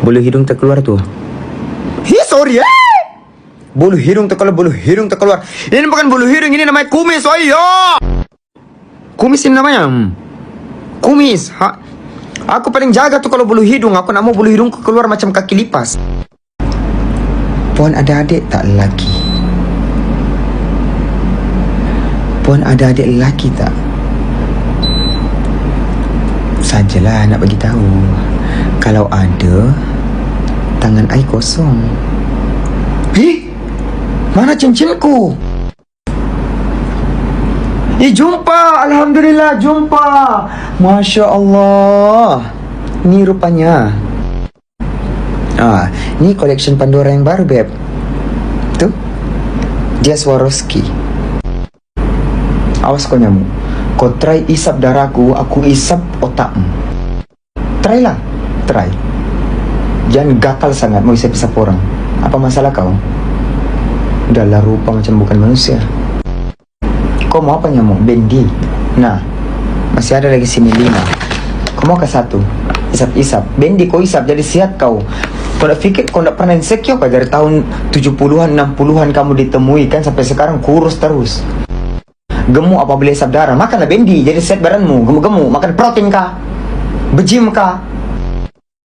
Bulu hidung terkeluar tuh. Sorry Bulu hidung terkeluar. Ini bukan bulu hidung, ini namanya kumis. Kumis ini namanya. Kumis. Aku paling jaga tuh kalau bulu hidung. Aku nak mau bulu hidungku keluar macam kaki lipas. Puan ada adik tak lelaki? Puan ada adik lelaki tak? Sajalah nak bagi tahu. Kalau ada, tangan ai kosong. Mana cincinku? Jumpa. Alhamdulillah jumpa. Masya Allah. Ni rupanya. Ni collection Pandora yang baru, Beb. Tuh. Dia Swarovski. Awas kau nyamuk. Kau try isap darahku, aku isap otakmu. Try lah. Try. Jangan gatal sangat mau isap-isap orang. Apa masalah kau? Udahlah, rupa macam bukan manusia. Kau mau apa nyamuk? Bendi. Nah, masih ada lagi sini 5. Kau mau ke 1? Isap-isap. Bendi kau isap jadi sihat kau. Kau nak fikir kau nak pernah insecure kah? Dari tahun 70-an 60-an kamu ditemui kan, sampai sekarang kurus terus. Gemuk apabila isap darah. Makanlah bendi jadi sihat badanmu. Gemuk-gemuk. Makan protein kah? Bergym kah?